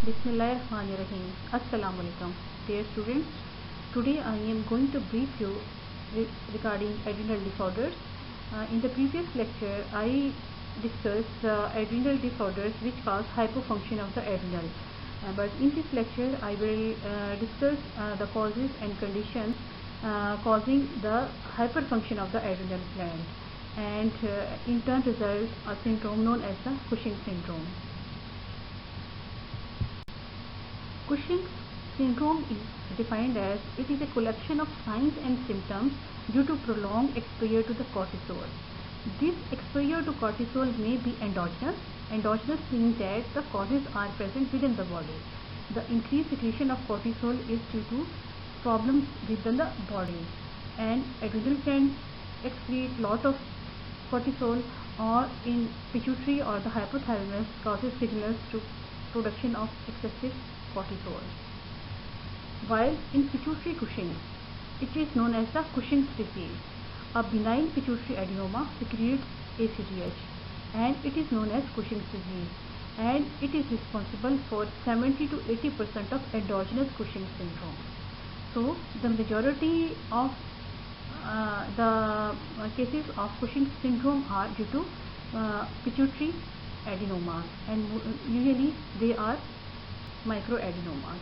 Bismillahirrahmanirrahim. Assalamu alaikum. Dear students, today I am going to brief you regarding adrenal disorders. In the previous lecture, I discussed adrenal disorders which cause hypofunction of the adrenal. But in this lecture, I will discuss the causes and conditions causing the hyperfunction of the adrenal gland, and in turn result a syndrome known as the Cushing syndrome. Cushing's syndrome is defined as it is a collection of signs and symptoms due to prolonged exposure to the cortisol. This exposure to cortisol may be endogenous. Endogenous means that the causes are present within the body. The increased secretion of cortisol is due to problems within the body, and adrenal gland excrete lot of cortisol, or in pituitary or the hypothalamus causes signals to production of excessive cortisol. While in pituitary Cushing, it is known as the Cushing's disease. A benign pituitary adenoma secretes ACTH, and it is known as Cushing's disease, and it is responsible for 70 to 80% of endogenous Cushing syndrome. So the majority of the cases of Cushing syndrome are due to pituitary adenomas, and usually they are microadenomas.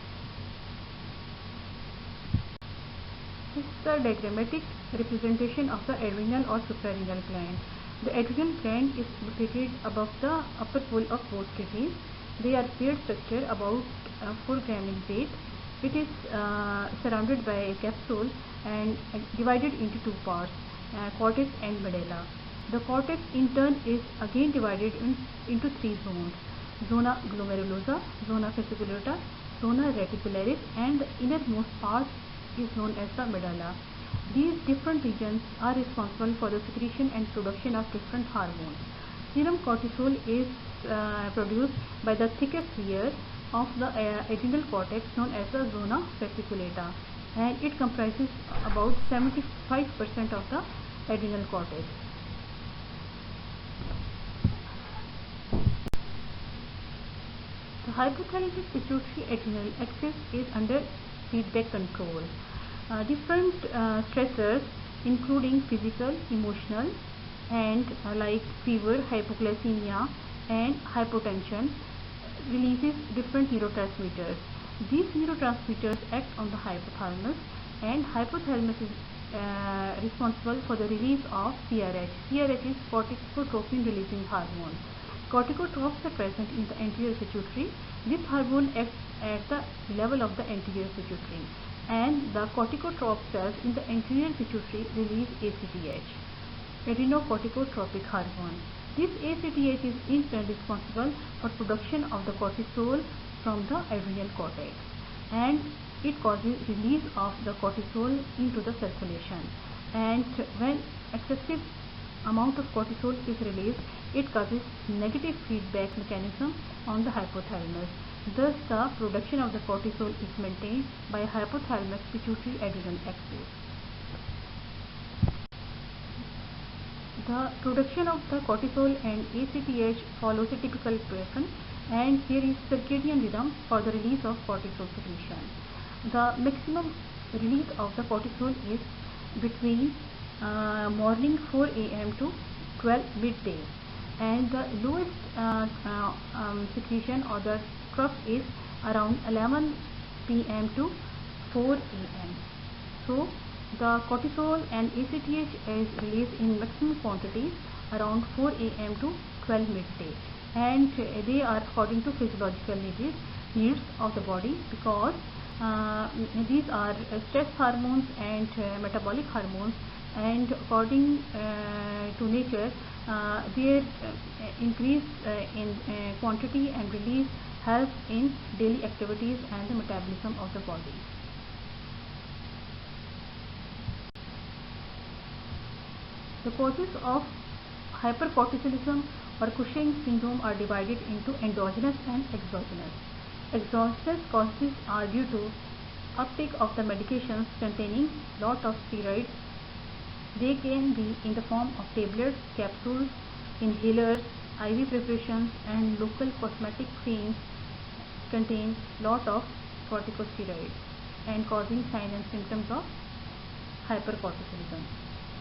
This is the diagrammatic representation of the adrenal or suprarenal gland. The adrenal gland is located above the upper pole of both kidneys. They are paired structure, about 4 grams in weight. It is surrounded by a capsule and divided into two parts, cortex and medulla. The cortex in turn is again divided into three zones: zona glomerulosa, zona fasciculata, zona reticularis, and the innermost part is known as the medulla. These different regions are responsible for the secretion and production of different hormones. Serum cortisol is produced by the thickest layer of the adrenal cortex known as the zona fasciculata, and it comprises about 75% of the adrenal cortex. The hypothalamic pituitary adrenal axis is under feedback control. Different stressors including physical, emotional, and like fever, hypoglycemia, and hypotension releases different neurotransmitters. These neurotransmitters act on the hypothalamus, and hypothalamus is responsible for the release of CRH. CRH is corticotropin releasing hormone. Corticotropes are present in the anterior pituitary. This hormone acts at the level of the anterior pituitary, and the corticotrope cells in the anterior pituitary release ACTH, adrenocorticotropic hormone. This ACTH is in turn responsible for production of the cortisol from the adrenal cortex, and it causes release of the cortisol into the circulation. And when excessive amount of cortisol is released, it causes negative feedback mechanism on the hypothalamus. Thus, the production of the cortisol is maintained by hypothalamus pituitary adrenal axis. The production of the cortisol and ACTH follows a typical pattern, and here is circadian rhythm for the release of cortisol secretion. The maximum release of the cortisol is between morning 4 a.m. to 12 midday, and the lowest secretion or the trough is around 11 p.m. to 4 a.m. So the cortisol and ACTH is released in maximum quantities around 4 a.m. to 12 midday, and they are according to physiological needs of the body, because these are stress hormones and metabolic hormones, and according to nature their increase in quantity and release helps in daily activities and the metabolism of the body. The causes of hypercortisolism or Cushing syndrome are divided into endogenous and exogenous. Exogenous causes are due to uptake of the medications containing lot of steroids. They can be in the form of tablets, capsules, inhalers, IV preparations, and local cosmetic creams contain lot of corticosteroids and causing signs and symptoms of hypercortisolism.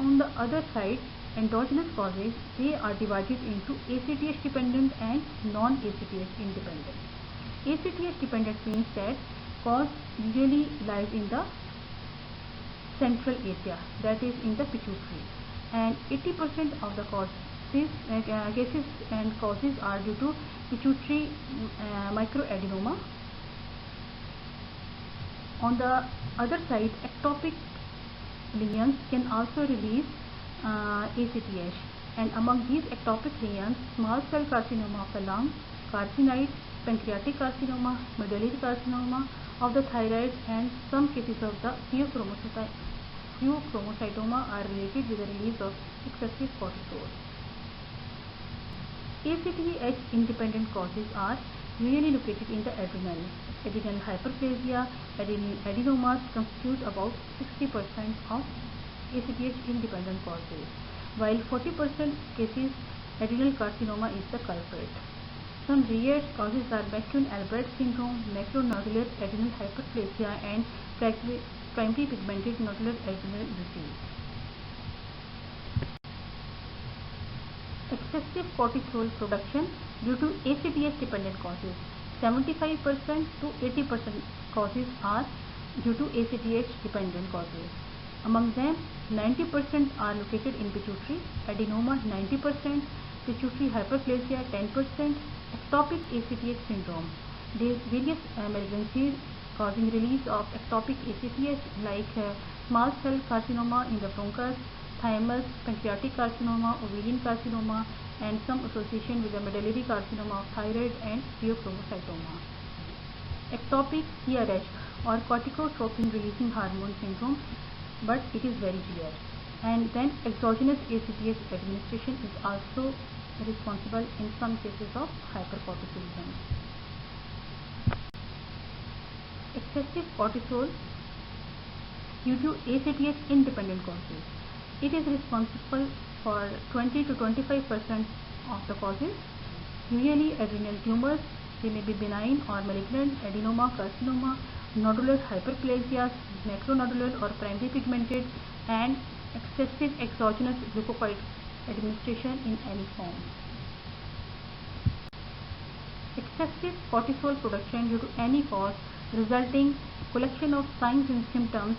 On the other side, endogenous causes, they are divided into ACTH dependent and non-ACTH independent. ACTH dependent means that cause usually lies in the central area, that is in the pituitary, and 80% of the cases and causes are due to pituitary microadenoma. On the other side, ectopic lesions can also release ACTH, and among these ectopic lesions, small cell carcinoma of the lung, carcinoid, pancreatic carcinoma, medullary carcinoma of the thyroid, and some cases of the pheochromocytoma are related with the release of excessive cortisol. ACTH independent causes are usually located in the adrenal. Adrenal hyperplasia, adrenal adenomas constitute about 60% of ACTH independent causes, while 40% cases adrenal carcinoma is the culprit. Some rare causes are McCune-Albright syndrome, macronodular adrenal hyperplasia, and primary pigmented nodular adrenal disease. Excessive cortisol production due to ACTH dependent causes. 75% to 80% causes are due to ACTH dependent causes. Among them, 90% are located in pituitary, adenoma 90%, pituitary hyperplasia 10%, ectopic ACTH syndrome. There are various malignancies causing release of ectopic ACTH like small cell carcinoma in the bronchus, thymus, pancreatic carcinoma, ovarian carcinoma, and some association with the medullary carcinoma of thyroid and pheochromocytoma. Ectopic CRH or corticotropin releasing hormone syndrome, but it is very rare. And then exogenous ACTH administration is also responsible in some cases of hypercortisolism. Excessive cortisol due to ACTH independent causes. It is responsible for 20 to 25% of the causes. Usually adrenal tumors, they may be benign or malignant, adenoma, carcinoma, nodular hyperplasias, macronodular or primary pigmented, and excessive exogenous glucocorticoid administration in any form. Excessive cortisol production due to any cause resulting collection of signs and symptoms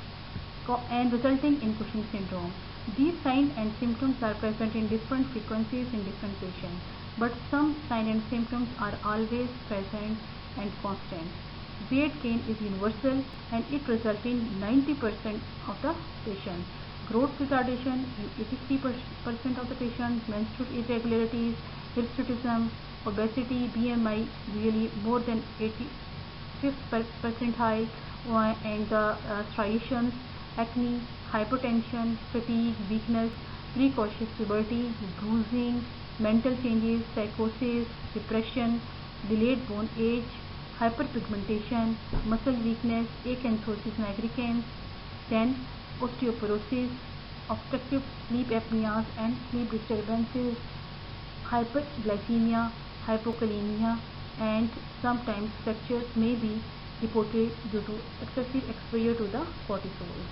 and resulting in Cushing syndrome. These signs and symptoms are present in different frequencies in different patients, but some signs and symptoms are always present and constant. Weight gain is universal and it results in 90% of the patients. Growth retardation in 83% of the patients, menstrual irregularities, hirsutism, obesity, BMI really more than 85th percentile, and the striations, acne, hypertension, fatigue, weakness, precocious puberty, bruising, mental changes, psychosis, depression, delayed bone age, hyperpigmentation, muscle weakness, acanthosis nigricans, then osteoporosis, obstructive sleep apneas and sleep disturbances, hyperglycemia, hypokalemia, and sometimes fractures may be reported due to excessive exposure to the cortisol.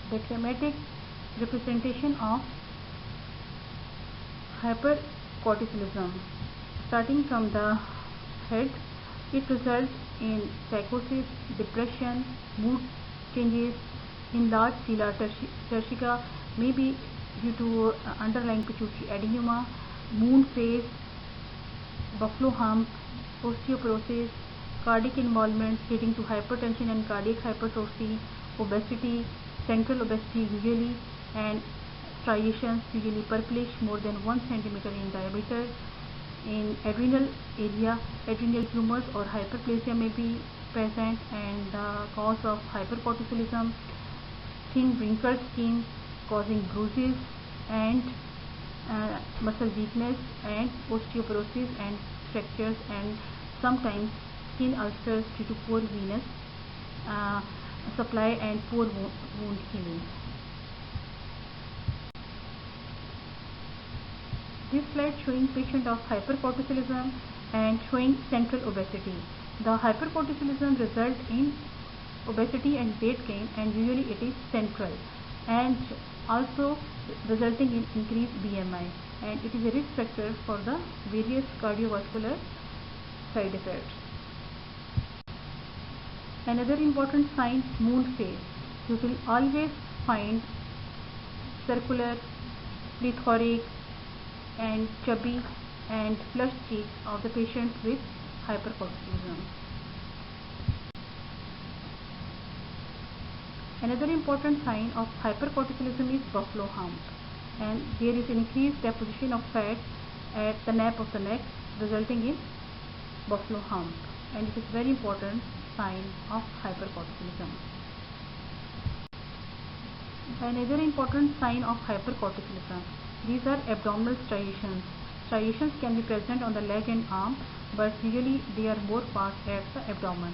The schematic representation of hypercortisolism. Starting from the head, it results in psychosis, depression, mood changes, enlarged cella turcica, may be due to underlying pituitary adenoma, moon phase, buffalo hump, osteoporosis, cardiac involvement leading to hypertension and cardiac hypertrophy, obesity, central obesity usually, and striations usually purplish more than 1 centimeter in diameter. In adrenal area, adrenal tumors or hyperplasia may be present, and the cause of hypercortisolism, thin wrinkled skin causing bruises and muscle weakness and osteoporosis and fractures, and sometimes skin ulcers due to poor venous supply and poor wound healing. This slide showing patient of hypercortisolism and showing central obesity. The hypercortisolism results in obesity and weight gain, and usually it is central and also resulting in increased BMI, and it is a risk factor for the various cardiovascular side effects. Another important sign, moon phase. You will always find circular, plethoric and chubby and flushed cheeks of the patients with hypercortisolism. Another important sign of hypercortisolism is buffalo hump, and there is an increased deposition of fat at the nape of the neck resulting in buffalo hump, and it is very important sign of hypercortisolism. Another important sign of hypercortisolism, these are abdominal striations. Striations can be present on the leg and arm, but usually they are more marked at the abdomen.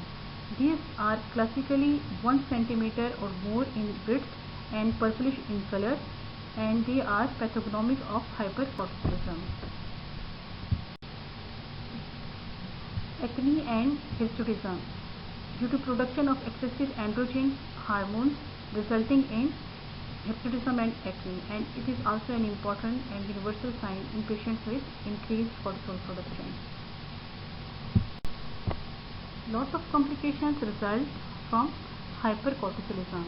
These are classically 1 centimeter or more in width and purplish in color, and they are pathognomic of hypercortisolism. Acne and hirsutism, due to production of excessive androgen hormones resulting in hirsutism and acne, and it is also an important and universal sign in patients with increased cortisol production. Lots of complications result from hypercortisolism,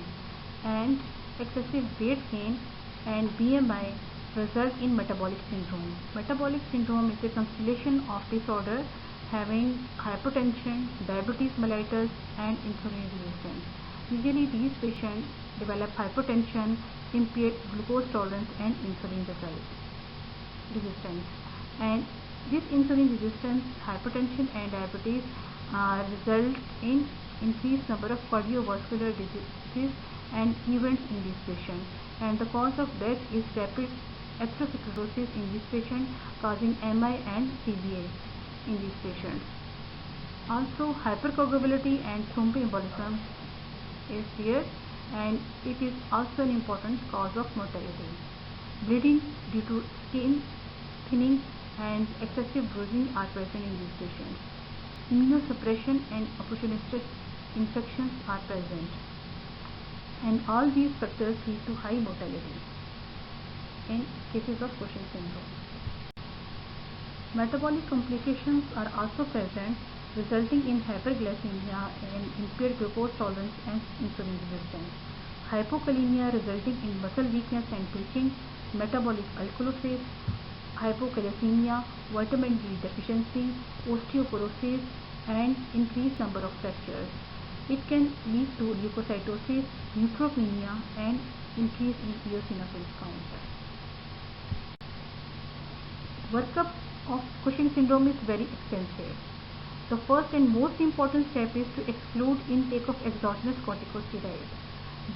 and excessive weight gain and BMI result in metabolic syndrome. Metabolic syndrome is a constellation of disorder having hypertension, diabetes mellitus and insulin resistance. Usually these patients develop hypertension, impaired glucose tolerance and insulin resistance. And this insulin resistance, hypertension and diabetes result in increased number of cardiovascular diseases and events in these patients, and the cause of death is rapid atherosclerosis in this patient, causing MI and TBA in these patients. Also hypercoagulability and thromboembolism is here, and it is also an important cause of mortality. Bleeding due to skin thinning and excessive bruising are present in these patients. Immunosuppression and opportunistic infections are present, and all these factors lead to high mortality in cases of Cushing syndrome. Metabolic complications are also present, resulting in hyperglycemia and impaired glucose tolerance and insulin resistance. Hypokalemia resulting in muscle weakness and twitching, metabolic alkalosis, hypocalcemia, vitamin D deficiency, osteoporosis and increased number of fractures. It can lead to leukocytosis, neutropenia and increase in eosinophils count. Workup of Cushing syndrome is very extensive. The first and most important step is to exclude intake of exogenous corticosteroids.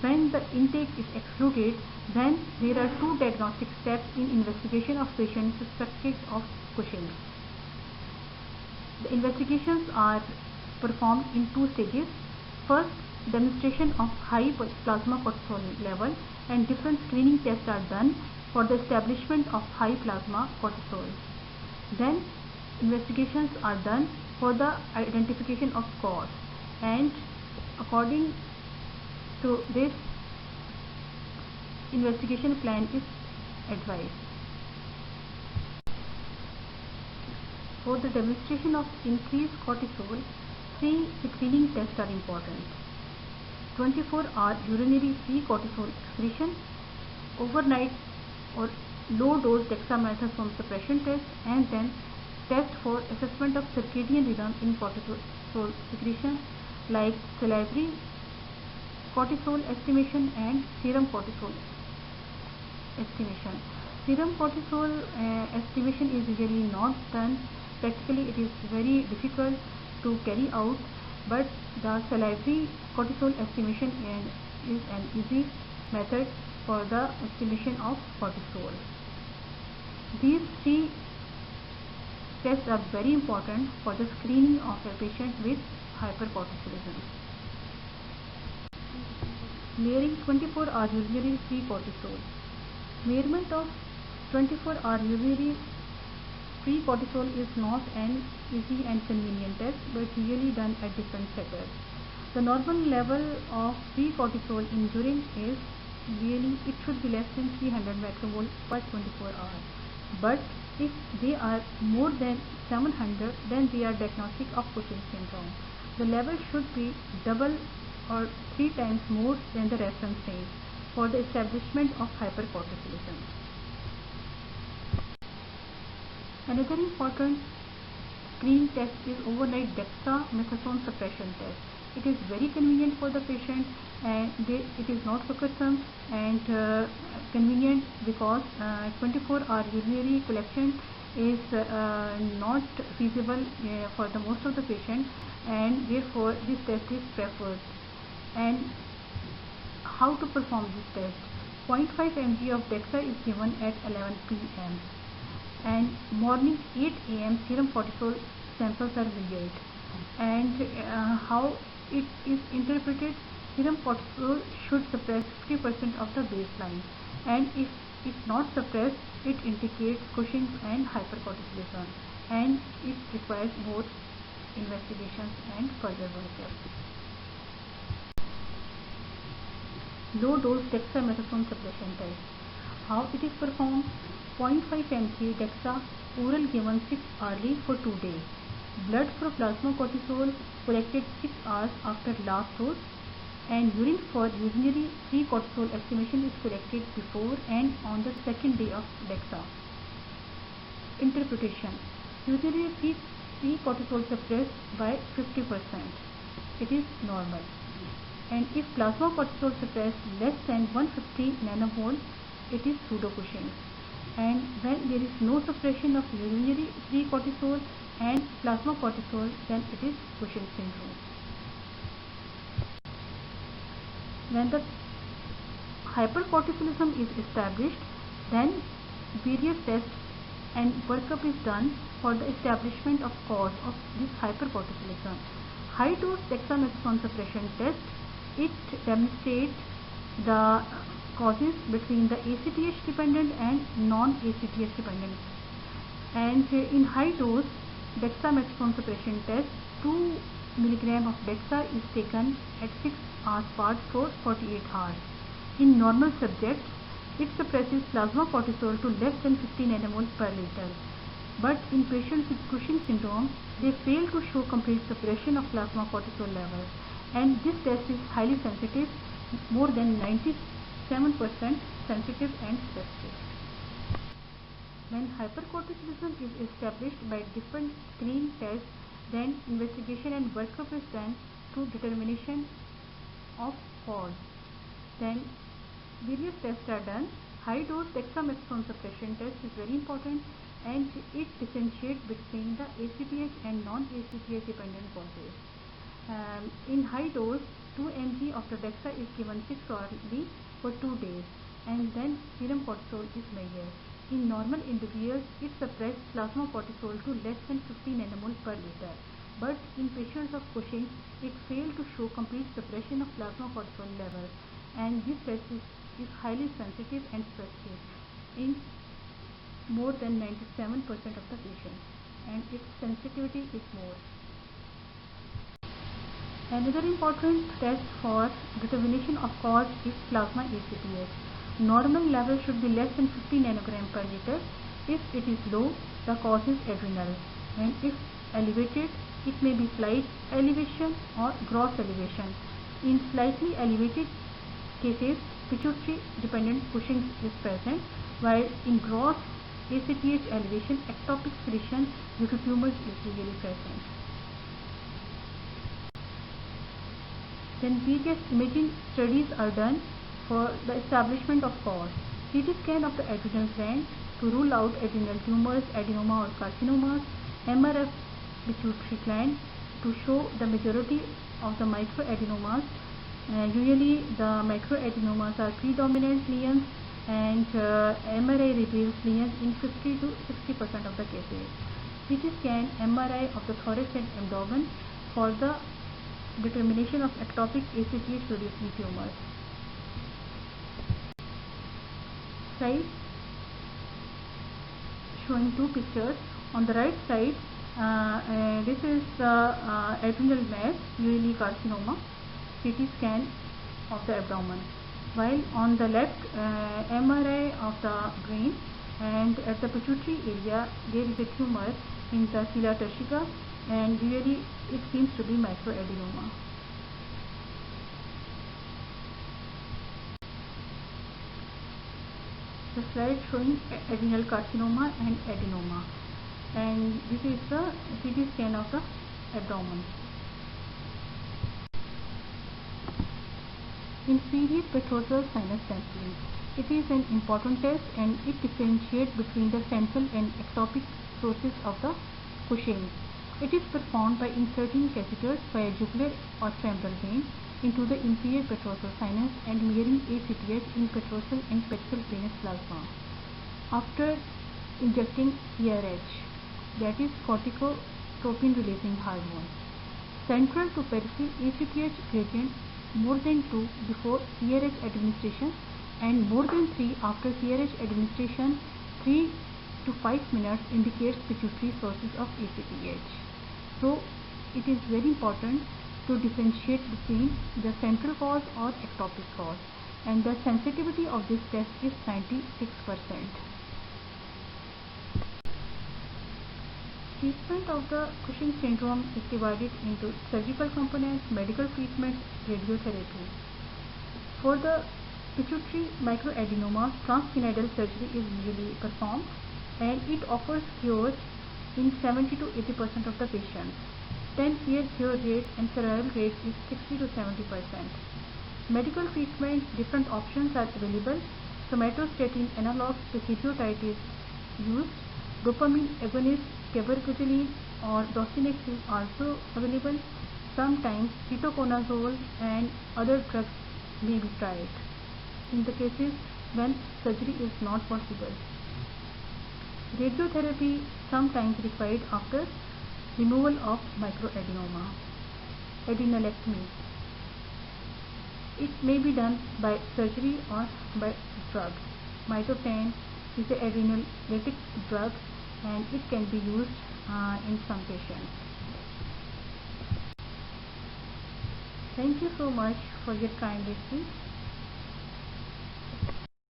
When the intake is excluded, then there are two diagnostic steps in investigation of patients suspected of Cushing. The investigations are performed in two stages. First, demonstration of high plasma cortisol level, and different screening tests are done for the establishment of high plasma cortisol. Then investigations are done for the identification of cause, and according to this, investigation plan is advised. For the demonstration of increased cortisol, 3 screening tests are important. 24-hour urinary free cortisol excretion, overnight or low dose dexamethasone suppression test, and then test for assessment of circadian rhythm in cortisol secretion like salivary cortisol estimation and serum cortisol estimation. Serum cortisol estimation is usually not done. Practically it is very difficult to carry out, but the salivary cortisol estimation is an easy method for the estimation of cortisol. These 3 tests are very important for the screening of a patient with hypercortisolism. Measuring 24-hour urinary free cortisol. Measurement of 24-hour urinary free cortisol is not an easy and convenient test, but usually done at different settings. The normal level of free cortisol in urine is it should be less than 300 micromole per 24 hours. But if they are more than 700, then they are diagnostic of Cushing syndrome. The level should be double or 3 times more than the reference range for the establishment of hypercortisolism. Another important screening test is overnight dexamethasone suppression test. It is very convenient for the patient, and it is not burdensome and convenient because 24-hour urinary collection is not feasible for the most of the patients, and therefore this test is preferred. And how to perform this test? 0.5 mg of DEXA is given at 11 p.m. and morning 8 a.m. serum cortisol samples are weighed. And how it is interpreted: serum cortisol should suppress 50% of the baseline, and if it's not suppressed, it indicates Cushing's and hypercortisolism, and it requires more investigations and further workup. Low dose dexamethasone suppression test. How it is performed? 0.5 mg DEXA oral given 6 hourly for 2 days. Blood for plasma cortisol collected 6 hours after last dose, and urine for urinary free cortisol estimation is collected before and on the second day of DEXA. Interpretation: urinary free cortisol suppressed by 50%. It is normal. And if plasma cortisol suppressed less than 150 nanomole, it is pseudo Cushing. And when there is no suppression of urinary free cortisol and plasma cortisol, then it is Cushing syndrome. When the hypercortisolism is established, then various tests and workup is done for the establishment of cause of this hypercortisolism. High dose dexamethasone suppression test, it demonstrates the causes between the ACTH dependent and non-ACTH dependent. And in high dose dexamethasone suppression test, 2 mg of DEXA is taken at 6 hours apart for 48 hours. In normal subjects, it suppresses plasma cortisol to less than 50 nanomole per liter. But in patients with Cushing syndrome, they fail to show complete suppression of plasma cortisol levels, and this test is highly sensitive, more than 97% sensitive and specific. When hypercortisolism is established by different screening tests, then investigation and workup is done to determination of cause. Then various tests are done. High dose dexamethasone suppression test is very important, and it differentiates between the ACTH and non-ACTH dependent causes. In high dose, 2 mg of the DEXA is given 6 hourly for 2 days, and then serum cortisol is measured. In normal individuals, it suppresses plasma cortisol to less than 50 nanomole per liter. But in patients of Cushing, it failed to show complete suppression of plasma cortisol levels, and this test is highly sensitive and specific in more than 97% of the patients, and its sensitivity is more. Another important test for determination of cause is plasma ACTH. Normal level should be less than 50 nanogram per liter. If it is low, the cause is adrenal, and if elevated, it may be slight elevation or gross elevation. In slightly elevated cases, pituitary dependent Cushing is present, while in gross ACTH elevation, ectopic secretion due to tumors is usually present. Then various imaging studies are done for the establishment of cause. CT scan of the adrenal gland to rule out adrenal tumors, adenoma or carcinomas. MRF pituitary gland to show the majority of the microadenomas. Usually the microadenomas are predominant lesions, and MRI reveals lesions in 50 to 60% of the cases. CT scan, MRI of the thorax and abdomen for the determination of ectopic ACTH producing tumors. Slide showing 2 pictures. On the right side, this is adrenal mass, urinary carcinoma, CT scan of the abdomen. While on the left, MRI of the brain, and at the pituitary area there is a tumor in the sella turcica, and really it seems to be microadenoma. The slide showing adrenal carcinoma and adenoma, and this is the CT scan of the abdomen. Inferior petrosal sinus sampling. It is an important test and it differentiates between the central and ectopic sources of the Cushing. It is performed by inserting catheters via jugular or femoral vein into the inferior petrosal sinus and measuring ACTH in petrosal and petrosal venous plasma. After injecting CRH, that is corticotropin releasing hormone. Central to peripheral ACTH gradient more than 2 before CRH administration and more than 3 after CRH administration. 3 to 5 minutes indicates pituitary sources of ACTH. So it is very important to differentiate between the central cause or ectopic cause, and the sensitivity of this test is 96%. Treatment of the Cushing syndrome is divided into surgical component, medical treatment, radiotherapy. For the pituitary microadenoma, transcranial surgery is usually performed and it offers cure in 70 to 80% of the patients. 10-year cure rate and survival rate is 60 to 70%. Medical treatment, different options are available. Somatostatin analogs paclitaxel is used. Dopamine agonist, cabergoline or doxynix is also available. Sometimes ketoconazole and other drugs may be tried in the cases when surgery is not possible. Radiotherapy sometimes required after removal of microadenoma. Adrenalectomy. It may be done by surgery or by drugs. Mitotan is an adrenal-lytic drug and it can be used in some patients. Thank you so much for your kind listening.